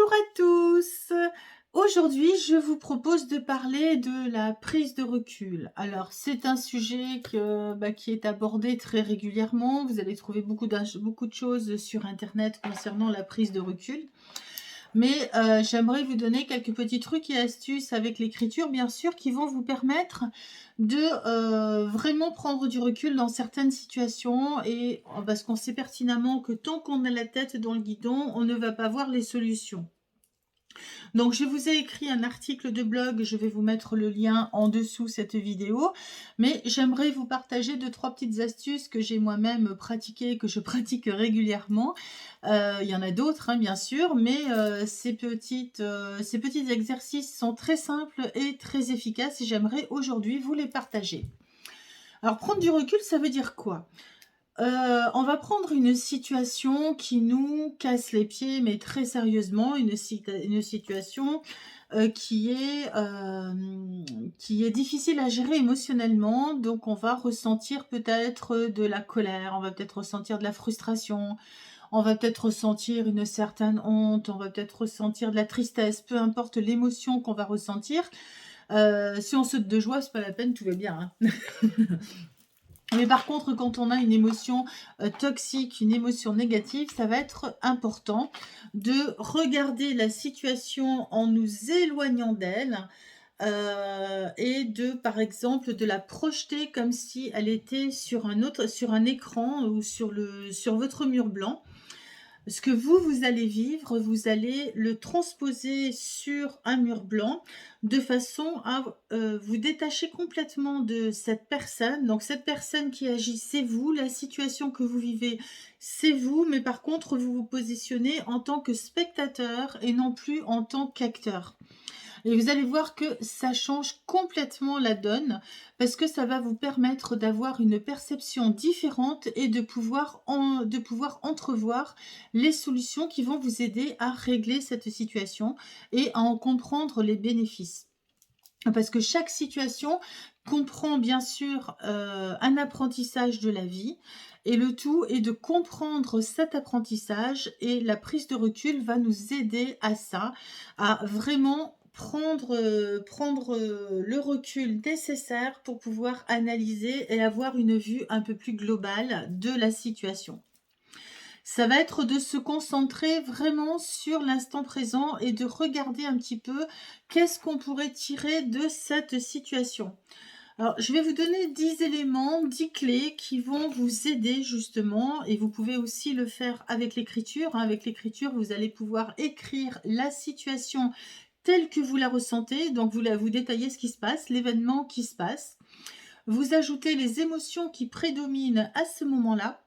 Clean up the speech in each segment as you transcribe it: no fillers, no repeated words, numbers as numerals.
à tous. Aujourd'hui, je vous propose de parler de la prise de recul. Alors, c'est un sujet qui est abordé très régulièrement. Vous allez trouver beaucoup de choses sur Internet concernant la prise de recul. Mais j'aimerais vous donner quelques petits trucs et astuces avec l'écriture, bien sûr, qui vont vous permettre de vraiment prendre du recul dans certaines situations. Et parce qu'on sait pertinemment que tant qu'on a la tête dans le guidon, on ne va pas voir les solutions. Donc, je vous ai écrit un article de blog, je vais vous mettre le lien en dessous cette vidéo, mais j'aimerais vous partager 2-3 petites astuces que j'ai moi-même pratiquées, que je pratique régulièrement. Il y en a d'autres, hein, bien sûr, mais ces petits exercices sont très simples et très efficaces et j'aimerais aujourd'hui vous les partager. Alors, prendre du recul, ça veut dire quoi? On va prendre une situation qui nous casse les pieds, mais très sérieusement, une situation, qui est difficile à gérer émotionnellement. Donc on va ressentir peut-être de la colère, on va peut-être ressentir de la frustration, on va peut-être ressentir une certaine honte, on va peut-être ressentir de la tristesse, peu importe l'émotion qu'on va ressentir. Si on saute de joie, c'est pas la peine, tout va bien, hein. Mais par contre, quand on a une émotion toxique, une émotion négative, ça va être important de regarder la situation en nous éloignant d'elle et par exemple, de la projeter comme si elle était sur un écran ou sur votre mur blanc. Ce que vous allez vivre, vous allez le transposer sur un mur blanc de façon à vous détacher complètement de cette personne. Donc cette personne qui agit, c'est vous. La situation que vous vivez, c'est vous. Mais par contre, vous vous positionnez en tant que spectateur et non plus en tant qu'acteur. Et vous allez voir que ça change complètement la donne parce que ça va vous permettre d'avoir une perception différente et de pouvoir entrevoir les solutions qui vont vous aider à régler cette situation et à en comprendre les bénéfices. Parce que chaque situation comprend bien sûr un apprentissage de la vie et le tout est de comprendre cet apprentissage et la prise de recul va nous aider à ça, à vraiment prendre le recul nécessaire pour pouvoir analyser et avoir une vue un peu plus globale de la situation. Ça va être de se concentrer vraiment sur l'instant présent et de regarder un petit peu qu'est-ce qu'on pourrait tirer de cette situation. Alors, je vais vous donner 10 éléments, 10 clés qui vont vous aider justement et vous pouvez aussi le faire avec l'écriture, hein. Avec l'écriture, vous allez pouvoir écrire la situation telle que vous la ressentez, donc vous détaillez ce qui se passe, l'événement qui se passe. Vous ajoutez les émotions qui prédominent à ce moment-là.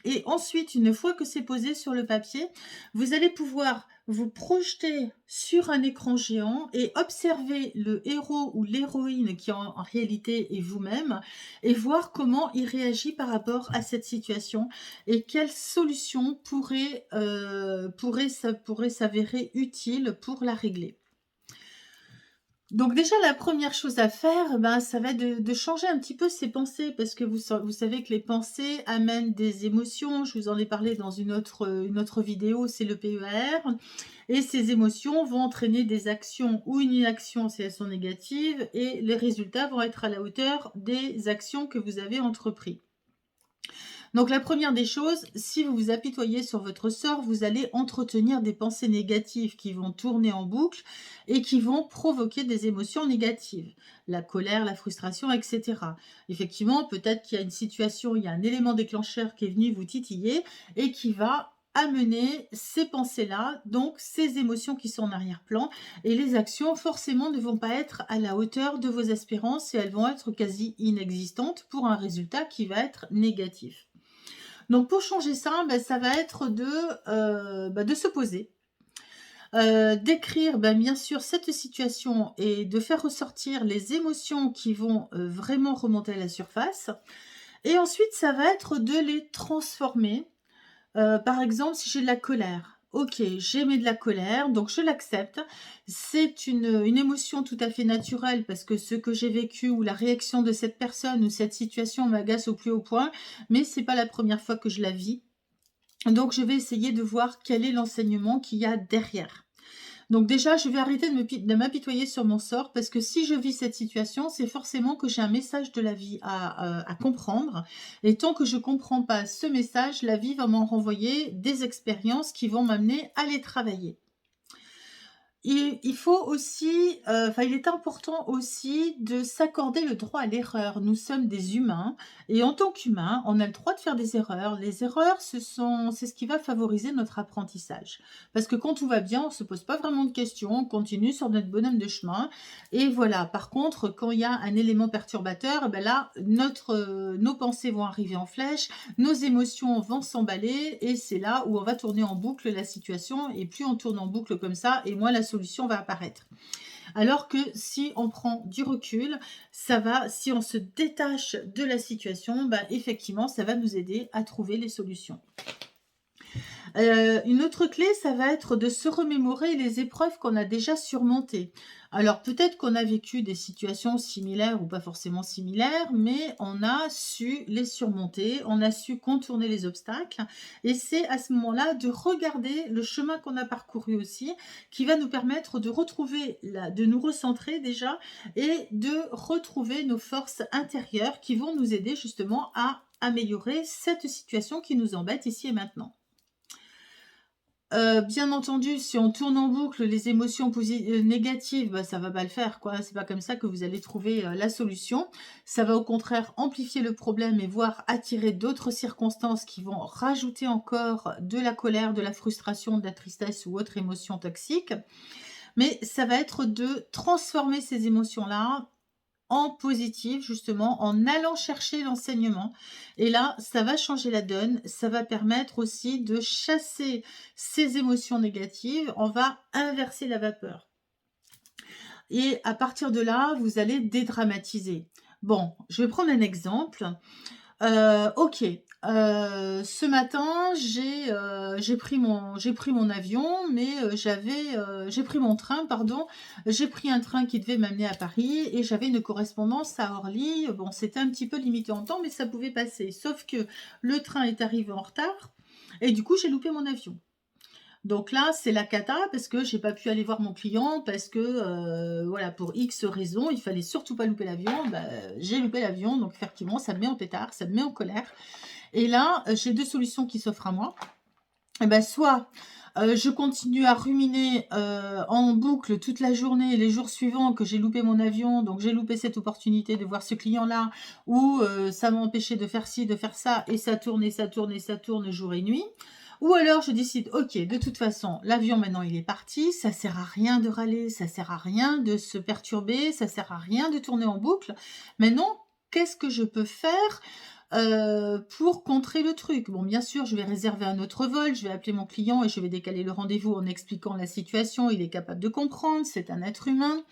Et ensuite, une fois que c'est posé sur le papier, vous allez pouvoir vous projeter sur un écran géant et observer le héros ou l'héroïne qui en réalité est vous-même et voir comment il réagit par rapport à cette situation et quelles solutions pourraient s'avérer utiles pour la régler. Donc déjà, la première chose à faire, ça va être de changer un petit peu ses pensées parce que vous savez que les pensées amènent des émotions. Je vous en ai parlé dans une autre vidéo, c'est le PER. Et ces émotions vont entraîner des actions ou une inaction si elles sont négatives et les résultats vont être à la hauteur des actions que vous avez entreprises. Donc la première des choses, si vous vous apitoyez sur votre sort, vous allez entretenir des pensées négatives qui vont tourner en boucle et qui vont provoquer des émotions négatives. La colère, la frustration, etc. Effectivement, peut-être qu'il y a une situation, il y a un élément déclencheur qui est venu vous titiller et qui va amener ces pensées-là, donc ces émotions qui sont en arrière-plan, et les actions forcément ne vont pas être à la hauteur de vos espérances et elles vont être quasi inexistantes pour un résultat qui va être négatif. Donc pour changer ça, ça va être de se poser, d'écrire bien sûr cette situation et de faire ressortir les émotions qui vont vraiment remonter à la surface. Et ensuite, ça va être de les transformer. Par exemple, si j'ai de la colère. Ok, j'émets de la colère, donc je l'accepte. C'est une émotion tout à fait naturelle parce que ce que j'ai vécu ou la réaction de cette personne ou cette situation m'agace au plus haut point, mais c'est pas la première fois que je la vis. Donc je vais essayer de voir quel est l'enseignement qu'il y a derrière. Donc déjà, je vais arrêter de m'apitoyer sur mon sort parce que si je vis cette situation, c'est forcément que j'ai un message de la vie à comprendre et tant que je comprends pas ce message, la vie va m'en renvoyer des expériences qui vont m'amener à les travailler. Il faut aussi, enfin, il est important aussi de s'accorder le droit à l'erreur. Nous sommes des humains et en tant qu'humains, on a le droit de faire des erreurs. Les erreurs, c'est ce qui va favoriser notre apprentissage. Parce que quand tout va bien, on se pose pas vraiment de questions, on continue sur notre bonhomme de chemin et voilà. Par contre, quand il y a un élément perturbateur, eh ben là, nos pensées vont arriver en flèche, nos émotions vont s'emballer et c'est là où on va tourner en boucle la situation et plus on tourne en boucle comme ça et moins la solution va apparaître. Alors que si on prend du recul, ça va, si on se détache de la situation, bah, effectivement, ça va nous aider à trouver les solutions. Une autre clé, ça va être de se remémorer les épreuves qu'on a déjà surmontées. Alors peut-être qu'on a vécu des situations similaires ou pas forcément similaires, mais on a su les surmonter, on a su contourner les obstacles et c'est à ce moment-là de regarder le chemin qu'on a parcouru aussi, qui va nous permettre de retrouver la de nous recentrer déjà et de retrouver nos forces intérieures qui vont nous aider justement à améliorer cette situation qui nous embête ici et maintenant. Bien entendu, si on tourne en boucle les émotions négatives, bah, ça va pas le faire, quoi. C'est pas comme ça que vous allez trouver, la solution. Ça va au contraire amplifier le problème et voire attirer d'autres circonstances qui vont rajouter encore de la colère, de la frustration, de la tristesse ou autre émotion toxique. Mais ça va être de transformer ces émotions-là en positif justement, en allant chercher l'enseignement et là, ça va changer la donne, ça va permettre aussi de chasser ces émotions négatives, on va inverser la vapeur et à partir de là, vous allez dédramatiser. Bon, je vais prendre un exemple. OK, ce matin, j'ai pris mon avion, mais j'ai pris mon train, pardon. J'ai pris un train qui devait m'amener à Paris et j'avais une correspondance à Orly. Bon, c'était un petit peu limité en temps, mais ça pouvait passer. Sauf que le train est arrivé en retard et du coup, j'ai loupé mon avion. Donc là, c'est la cata parce que j'ai pas pu aller voir mon client parce que, voilà, pour X raisons, il fallait surtout pas louper l'avion. Bah, j'ai loupé l'avion, donc effectivement, ça me met en pétard, ça me met en colère et là, j'ai 2 solutions qui s'offrent à moi. Et bah, soit, je continue à ruminer, en boucle toute la journée et les jours suivants que j'ai loupé mon avion, donc j'ai loupé cette opportunité de voir ce client-là ou, ça m'a empêché de faire ci, de faire ça et ça tourne et ça tourne et ça tourne jour et nuit. Ou alors je décide: «OK, de toute façon, l'avion maintenant il est parti, ça sert à rien de râler, ça sert à rien de se perturber, ça sert à rien de tourner en boucle. Maintenant, qu'est-ce que je peux faire, pour contrer le truc?» Bon, bien sûr, je vais réserver un autre vol, je vais appeler mon client et je vais décaler le rendez-vous en expliquant la situation. Il est capable de comprendre, c'est un être humain.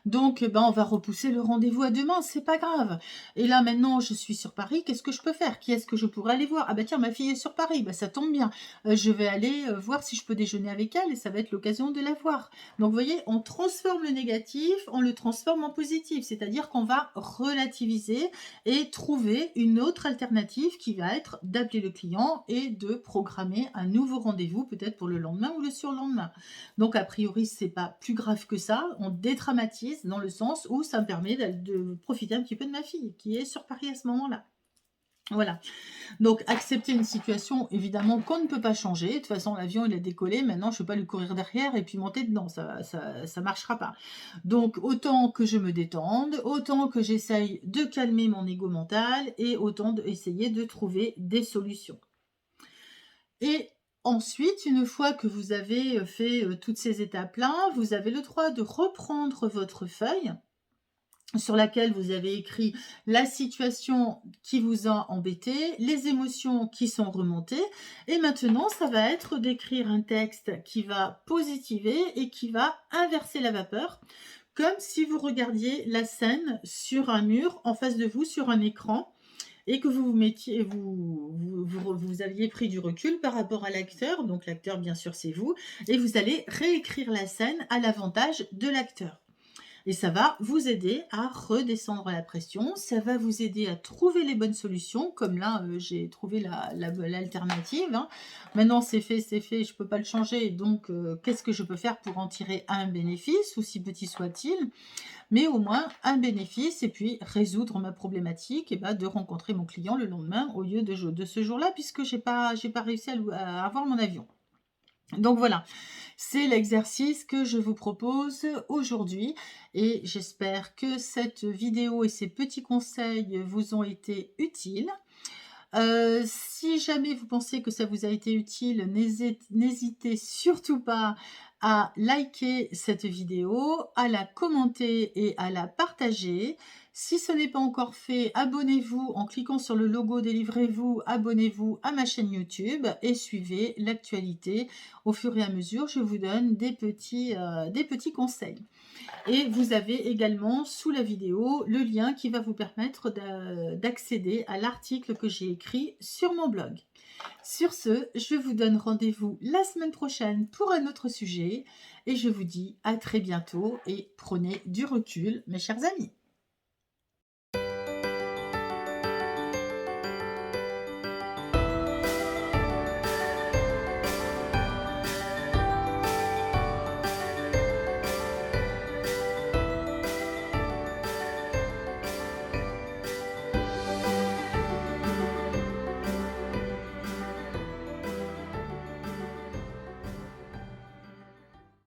Donc, ben, on va repousser le rendez-vous à demain, c'est pas grave. Et là, maintenant, je suis sur Paris, qu'est-ce que je peux faire? Qui est-ce que je pourrais aller voir? Ah bah tiens, ma fille est sur Paris, bah ça tombe bien. Je vais aller voir si je peux déjeuner avec elle et ça va être l'occasion de la voir. Donc, vous voyez, on transforme le négatif, on le transforme en positif, c'est-à-dire qu'on va relativiser et trouver une autre alternative qui va être d'appeler le client et de programmer un nouveau rendez-vous, peut-être pour le lendemain ou le surlendemain. Donc, a priori, c'est pas plus grave que ça. On dédramatise dans le sens où ça me permet de profiter un petit peu de ma fille qui est sur Paris à ce moment-là. Voilà. Donc, accepter une situation, évidemment, qu'on ne peut pas changer. De toute façon, l'avion, il a décollé. Maintenant, je ne vais pas lui courir derrière et puis monter dedans. Ça marchera pas. Donc, autant que je me détende, autant que j'essaye de calmer mon ego mental et autant d'essayer de trouver des solutions. Et ensuite, une fois que vous avez, fait, toutes ces étapes-là, vous avez le droit de reprendre votre feuille sur laquelle vous avez écrit la situation qui vous a embêté, les émotions qui sont remontées et maintenant ça va être d'écrire un texte qui va positiver et qui va inverser la vapeur, comme si vous regardiez la scène sur un mur en face de vous, sur un écran et que vous aviez pris du recul par rapport à l'acteur, donc l'acteur bien sûr c'est vous, et vous allez réécrire la scène à l'avantage de l'acteur. et ça va vous aider à redescendre la pression. Ça va vous aider à trouver les bonnes solutions, comme là, j'ai trouvé l'alternative, hein. Maintenant c'est fait, je ne peux pas le changer, donc qu'est-ce que je peux faire pour en tirer un bénéfice, aussi petit soit-il? Mais au moins un bénéfice et puis résoudre ma problématique et bah, de rencontrer mon client le lendemain au lieu de ce jour-là puisque j'ai pas réussi à avoir mon avion. Donc voilà, c'est l'exercice que je vous propose aujourd'hui et j'espère que cette vidéo et ces petits conseils vous ont été utiles. Si jamais vous pensez que ça vous a été utile, n'hésitez surtout pas à liker cette vidéo, à la commenter et à la partager. Si ce n'est pas encore fait, abonnez-vous en cliquant sur le logo Délivrez-vous, abonnez-vous à ma chaîne YouTube et suivez l'actualité. Au fur et à mesure, je vous donne des petits conseils. Et vous avez également sous la vidéo le lien qui va vous permettre d'accéder à l'article que j'ai écrit sur mon blog. Sur ce, je vous donne rendez-vous la semaine prochaine pour un autre sujet et je vous dis à très bientôt et prenez du recul mes chers amis.